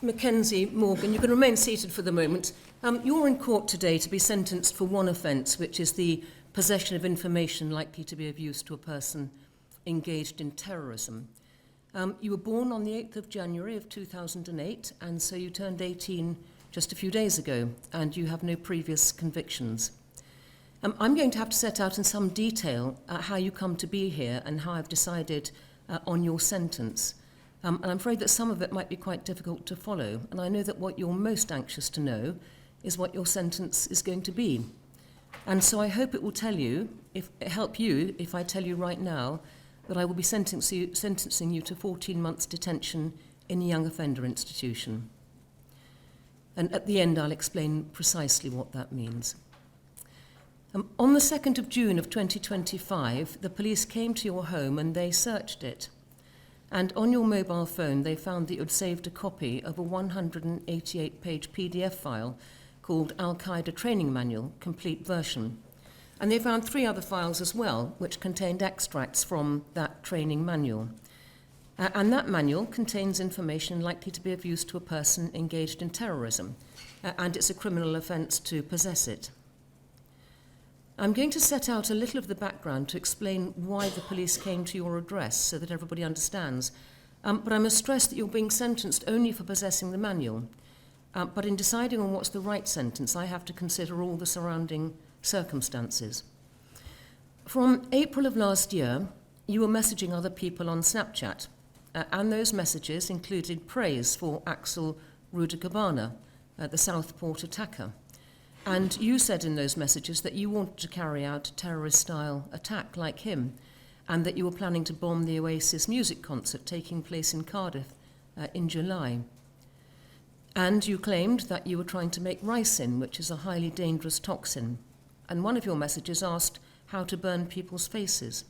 McKenzie Morgan, you can remain seated for the moment. You're in court today to be sentenced for one offence, which is the possession of information likely to be of use to a person engaged in terrorism. You were born on the 8th of January of 2008, and so you turned 18 just a few days ago, and you have no previous convictions. I'm going to have to set out in some detail how you come to be here and how I've decided on your sentence. And I'm afraid that some of it might be quite difficult to follow, and I know that what you're most anxious to know is what your sentence is going to be. And so I hope it will help you if I tell you right now that I will be sentencing you to 14 months detention in a young offender institution. And at the end, I'll explain precisely what that means. On the 2nd of June of 2025, the police came to your home and they searched it. And on your mobile phone, they found that you'd saved a copy of a 188-page PDF file called Al-Qaeda Training Manual, complete version. And they found 3 other files as well, which contained extracts from that training manual. And that manual contains information likely to be of use to a person engaged in terrorism, and it's a criminal offence to possess it. I'm going to set out a little of the background to explain why the police came to your address so that everybody understands. But I must stress that you're being sentenced only for possessing the manual. But in deciding on what's the right sentence, I have to consider all the surrounding circumstances. From April of last year, you were messaging other people on Snapchat, and those messages included praise for Axel Rudakubana, the Southport attacker. And you said in those messages that you wanted to carry out a terrorist-style attack like him, and that you were planning to bomb the Oasis music concert taking place in Cardiff in July. And you claimed that you were trying to make ricin, which is a highly dangerous toxin. And one of your messages asked how to burn people's faces.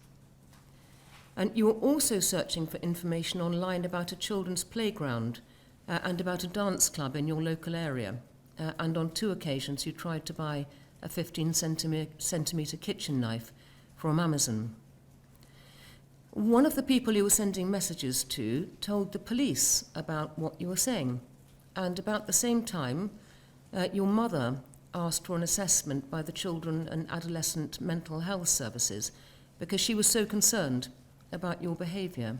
And you were also searching for information online about a children's playground and about a dance club in your local area. And on 2 occasions you tried to buy a 15-centimetre kitchen knife from Amazon. One of the people you were sending messages to told the police about what you were saying. And about the same time, your mother asked for an assessment by the Children and Adolescent Mental Health Services because she was so concerned about your behaviour.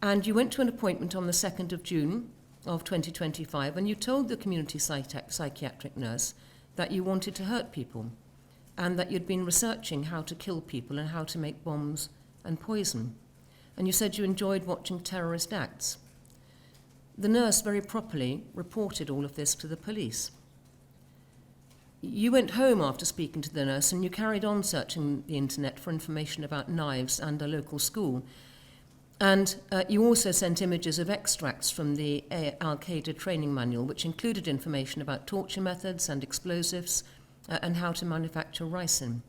And you went to an appointment on the 2nd of June of 2025, and you told the community psychiatric nurse that you wanted to hurt people and that you'd been researching how to kill people and how to make bombs and poison. And you said you enjoyed watching terrorist acts. The nurse very properly reported all of this to the police. You went home after speaking to the nurse and you carried on searching the internet for information about knives and a local school. And you also sent images of extracts from the Al-Qaeda training manual, which included information about torture methods and explosives and how to manufacture ricin.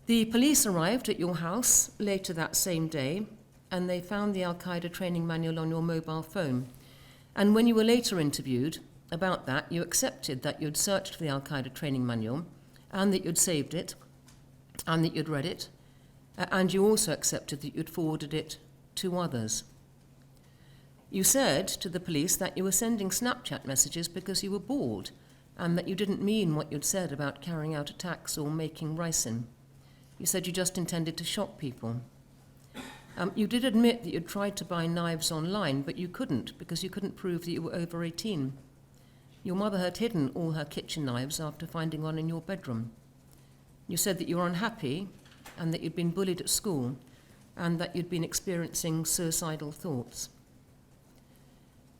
The police arrived at your house later that same day, and they found the Al-Qaeda training manual on your mobile phone. And when you were later interviewed about that, you accepted that you'd searched for the Al-Qaeda training manual and that you'd saved it and that you'd read it. And you also accepted that you'd forwarded it to others. You said to the police that you were sending Snapchat messages because you were bored and that you didn't mean what you'd said about carrying out attacks or making ricin. You said you just intended to shock people. You did admit that you'd tried to buy knives online, but you couldn't because you couldn't prove that you were over 18. Your mother had hidden all her kitchen knives after finding one in your bedroom. You said that you were unhappy and that you'd been bullied at school, and that you'd been experiencing suicidal thoughts.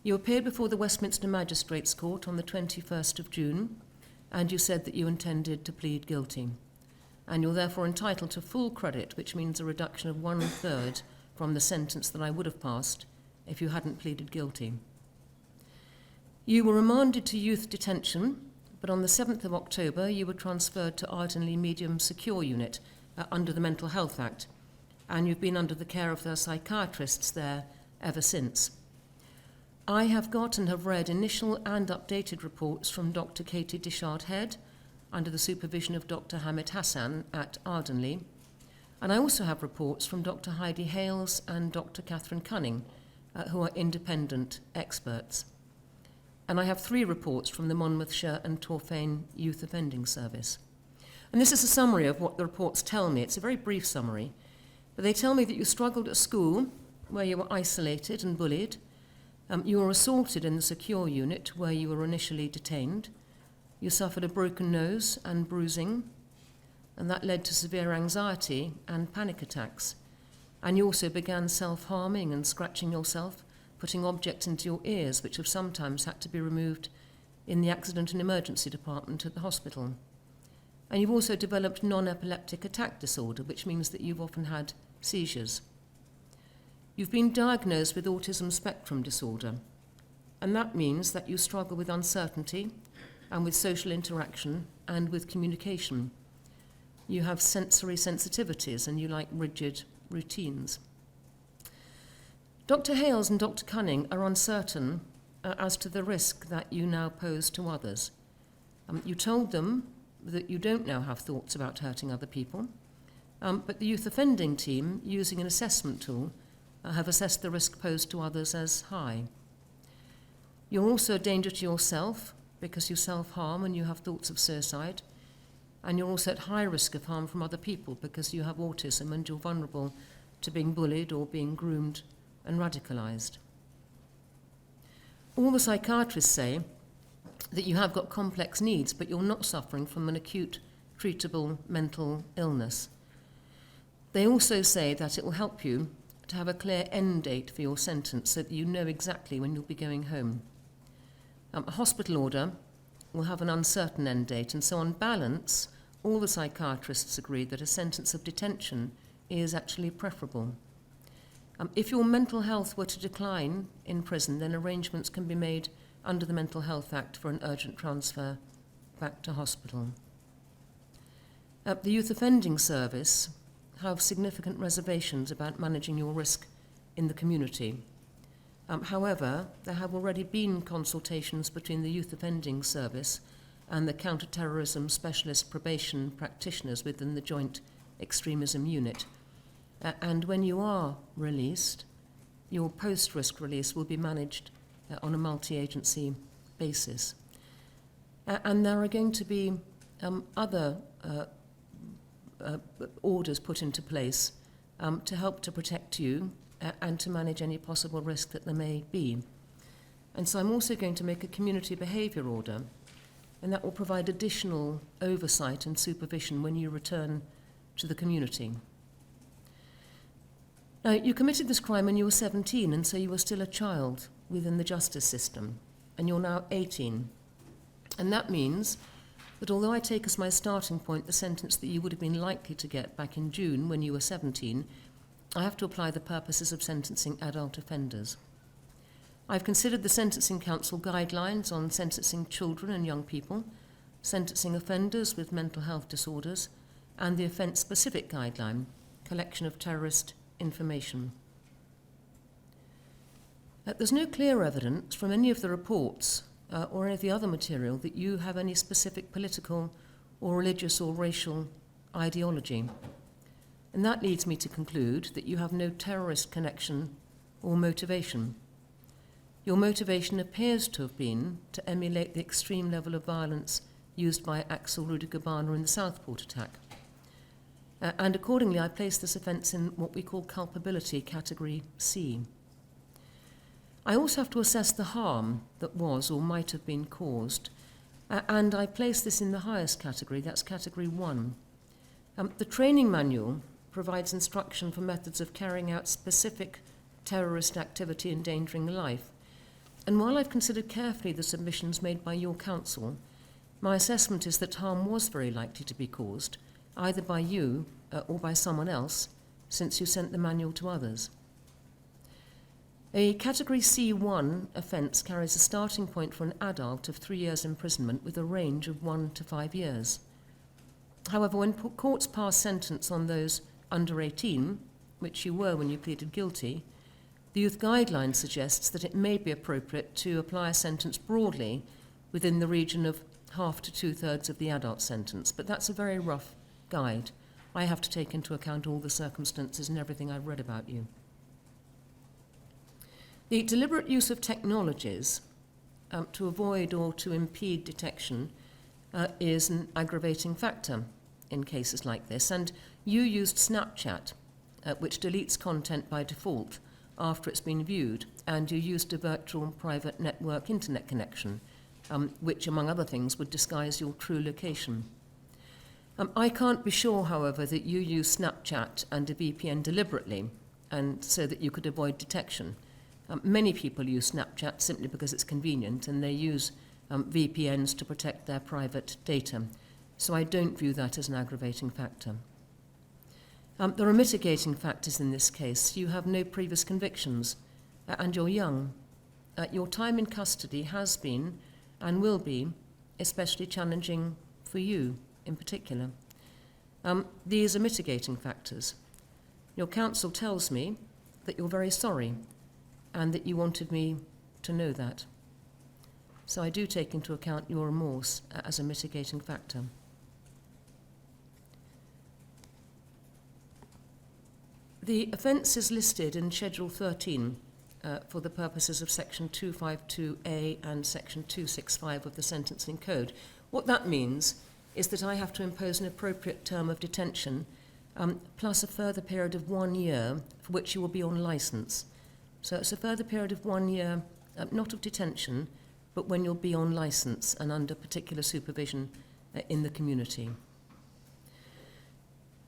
You appeared before the Westminster Magistrates' Court on the 21st of June, and you said that you intended to plead guilty. And you're therefore entitled to full credit, which means a reduction of 1/3 from the sentence that I would have passed if you hadn't pleaded guilty. You were remanded to youth detention, but on the 7th of October you were transferred to Ardingly Medium Secure Unit, under the Mental Health Act, and you've been under the care of the psychiatrists there ever since. I have got and have read initial and updated reports from Dr. Katie Dishard-Head, under the supervision of Dr. Hamid Hassan at Ardingly, and I also have reports from Dr. Heidi Hales and Dr. Catherine Cunning, who are independent experts. And I have 3 reports from the Monmouthshire and Torfaen Youth Offending Service. And this is a summary of what the reports tell me. It's a very brief summary. But they tell me that you struggled at school, where you were isolated and bullied. You were assaulted in the secure unit, where you were initially detained. You suffered a broken nose and bruising, and that led to severe anxiety and panic attacks. And you also began self-harming and scratching yourself, putting objects into your ears, which have sometimes had to be removed in the accident and emergency department at the hospital. And you've also developed non-epileptic attack disorder, which means that you've often had seizures. You've been diagnosed with autism spectrum disorder, and that means that you struggle with uncertainty and with social interaction and with communication. You have sensory sensitivities and you like rigid routines. Dr. Hales and Dr. Cunning are uncertain as to the risk that you now pose to others. You told them that you don't now have thoughts about hurting other people, but the youth offending team, using an assessment tool, have assessed the risk posed to others as high. You're also a danger to yourself because you self-harm and you have thoughts of suicide, and you're also at high risk of harm from other people because you have autism and you're vulnerable to being bullied or being groomed and radicalised. All the psychiatrists say that you have got complex needs, but you're not suffering from an acute, treatable mental illness. They also say that it will help you to have a clear end date for your sentence so that you know exactly when you'll be going home. A hospital order will have an uncertain end date, and so on balance, all the psychiatrists agree that a sentence of detention is actually preferable. If your mental health were to decline in prison, then arrangements can be made under the Mental Health Act for an urgent transfer back to hospital. The Youth Offending Service have significant reservations about managing your risk in the community. However, there have already been consultations between the Youth Offending Service and the counter-terrorism specialist probation practitioners within the Joint Extremism Unit. And when you are released, your post-risk release will be managed on a multi-agency basis. And there are going to be other orders put into place to help to protect you and to manage any possible risk that there may be. And so I'm also going to make a community behaviour order, and that will provide additional oversight and supervision when you return to the community. Now, you committed this crime when you were 17, and so you were still a child within the justice system, and you're now 18. And that means that although I take as my starting point the sentence that you would have been likely to get back in June when you were 17, I have to apply the purposes of sentencing adult offenders. I've considered the Sentencing Council guidelines on sentencing children and young people, sentencing offenders with mental health disorders, and the offence-specific guideline, collection of terrorist information. There's no clear evidence from any of the reports or any of the other material that you have any specific political or religious or racial ideology. And that leads me to conclude that you have no terrorist connection or motivation. Your motivation appears to have been to emulate the extreme level of violence used by Axel Rudakubana in the Southport attack. And accordingly, I place this offence in what we call culpability category C. I also have to assess the harm that was or might have been caused, and I place this in the highest category, that's category 1. The training manual provides instruction for methods of carrying out specific terrorist activity endangering life. And while I've considered carefully the submissions made by your counsel, my assessment is that harm was very likely to be caused, either by you or by someone else, since you sent the manual to others. A Category C1 offence carries a starting point for an adult of 3 years imprisonment with a range of 1 to 5 years. However, when courts pass sentence on those under 18, which you were when you pleaded guilty, the Youth Guideline suggests that it may be appropriate to apply a sentence broadly within the region of half to 2/3 of the adult sentence, but that's a very rough guide. I have to take into account all the circumstances and everything I've read about you. The deliberate use of technologies to avoid or to impede detection is an aggravating factor in cases like this. And you used Snapchat, which deletes content by default after it's been viewed, and you used a virtual private network internet connection, which, among other things, would disguise your true location. I can't be sure, however, that you used Snapchat and a VPN deliberately, and so that you could avoid detection. Many people use Snapchat simply because it's convenient, and they use VPNs to protect their private data. So I don't view that as an aggravating factor. There are mitigating factors in this case. You have no previous convictions, and you're young. Your time in custody has been, and will be, especially challenging for you in particular. These are mitigating factors. Your counsel tells me that you're very sorry, and that you wanted me to know that. So I do take into account your remorse as a mitigating factor. The offence is listed in Schedule 13 for the purposes of Section 252A and Section 265 of the Sentencing Code. What that means is that I have to impose an appropriate term of detention plus a further period of 1 year for which you will be on licence. So it's a further period of 1 year, not of detention, but when you'll be on licence and under particular supervision in the community.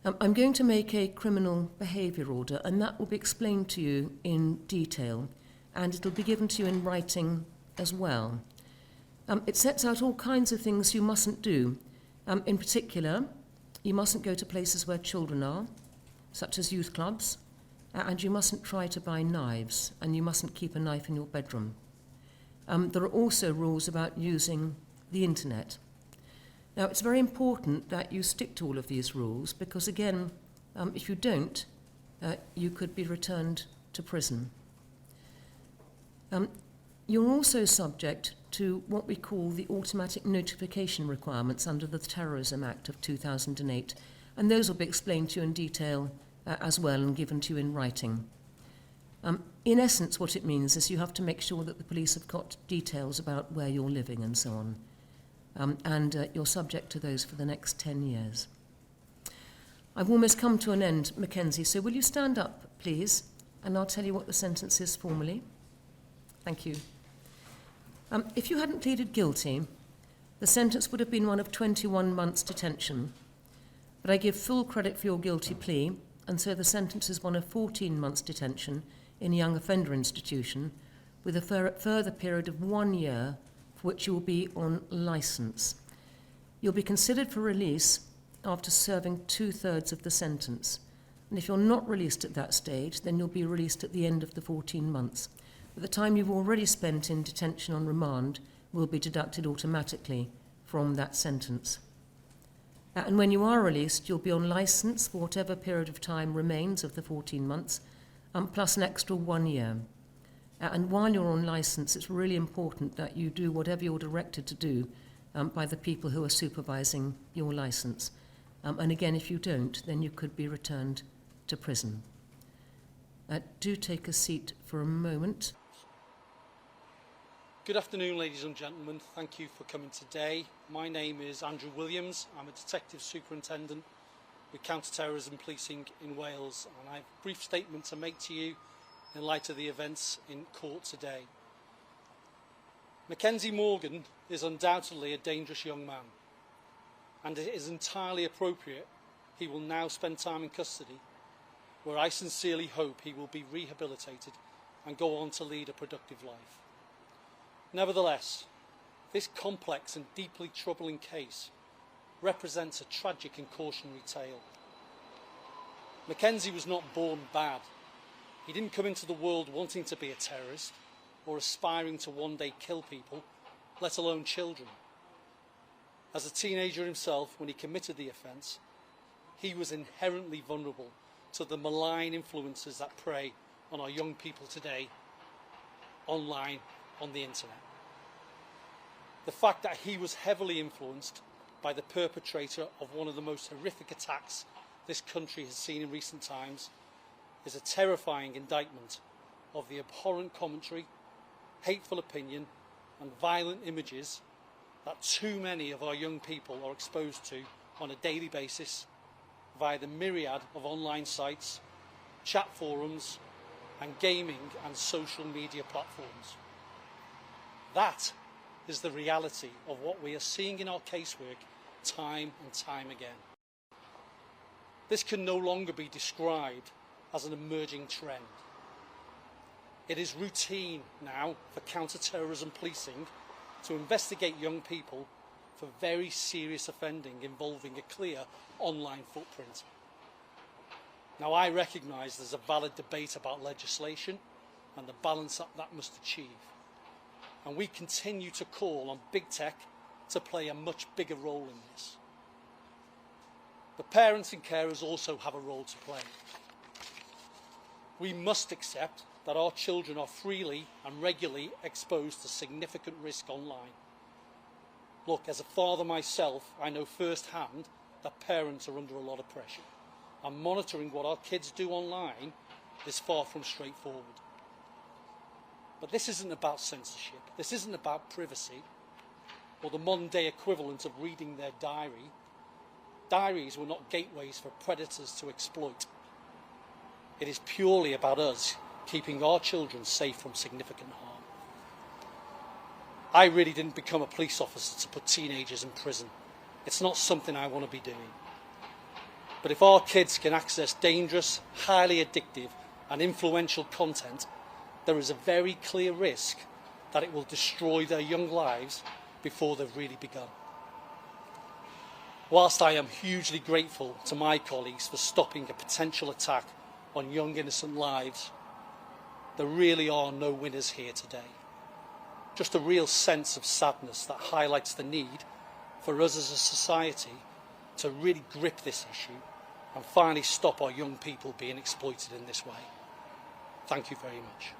I'm going to make a criminal behaviour order, and that will be explained to you in detail, and it'll be given to you in writing as well. It sets out all kinds of things you mustn't do. In particular, you mustn't go to places where children are, such as youth clubs, and you mustn't try to buy knives, and you mustn't keep a knife in your bedroom. There are also rules about using the internet. Now, it's very important that you stick to all of these rules because, again, if you don't, you could be returned to prison. You're also subject to what we call the automatic notification requirements under the Terrorism Act of 2008, and those will be explained to you in detail as well and given to you in writing. In essence, what it means is you have to make sure that the police have got details about where you're living and so on. And you're subject to those for the next 10 years. I've almost come to an end, McKenzie, so will you stand up, please, and I'll tell you what the sentence is formally. Thank you. If you hadn't pleaded guilty, the sentence would have been one of 21 months detention, but I give full credit for your guilty plea, and so the sentence is one of 14 months detention in a young offender institution with a further period of 1 year for which you will be on licence. You'll be considered for release after serving 2/3 of the sentence. And if you're not released at that stage, then you'll be released at the end of the 14 months. But the time you've already spent in detention on remand will be deducted automatically from that sentence. And when you are released, you'll be on licence for whatever period of time remains of the 14 months, plus an extra 1 year. And while you're on licence, it's really important that you do whatever you're directed to do by the people who are supervising your licence. And again, if you don't, then you could be returned to prison. Do take a seat for a moment. Good afternoon, ladies and gentlemen. Thank you for coming today. My name is Andrew Williams. I'm a Detective Superintendent with Counter-Terrorism Policing in Wales, and I have a brief statement to make to you in light of the events in court today. McKenzie Morgan is undoubtedly a dangerous young man, and it is entirely appropriate he will now spend time in custody, where I sincerely hope he will be rehabilitated and go on to lead a productive life. Nevertheless, this complex and deeply troubling case represents a tragic and cautionary tale. McKenzie was not born bad. He didn't come into the world wanting to be a terrorist or aspiring to one day kill people, let alone children. As a teenager himself, when he committed the offence, he was inherently vulnerable to the malign influences that prey on our young people today, online, on the internet. The fact that he was heavily influenced by the perpetrator of one of the most horrific attacks this country has seen in recent times is a terrifying indictment of the abhorrent commentary, hateful opinion and violent images that too many of our young people are exposed to on a daily basis via the myriad of online sites, chat forums and gaming and social media platforms. That is the reality of what we are seeing in our casework time and time again. This can no longer be described as an emerging trend. It is routine now for counter-terrorism policing to investigate young people for very serious offending involving a clear online footprint. Now, I recognise there's a valid debate about legislation and the balance that must achieve. And we continue to call on big tech to play a much bigger role in this. But parents and carers also have a role to play. We must accept that our children are freely and regularly exposed to significant risk online. Look, as a father myself, I know firsthand that parents are under a lot of pressure, and monitoring what our kids do online is far from straightforward. But this isn't about censorship, this isn't about privacy, or the modern day equivalent of reading their diary. Diaries were not gateways for predators to exploit. It is purely about us keeping our children safe from significant harm. I really didn't become a police officer to put teenagers in prison. It's not something I want to be doing. But if our kids can access dangerous, highly addictive and influential content, there is a very clear risk that it will destroy their young lives before they've really begun. Whilst I am hugely grateful to my colleagues for stopping a potential attack on young innocent lives, there really are no winners here today. Just a real sense of sadness that highlights the need for us as a society to really grip this issue and finally stop our young people being exploited in this way. Thank you very much.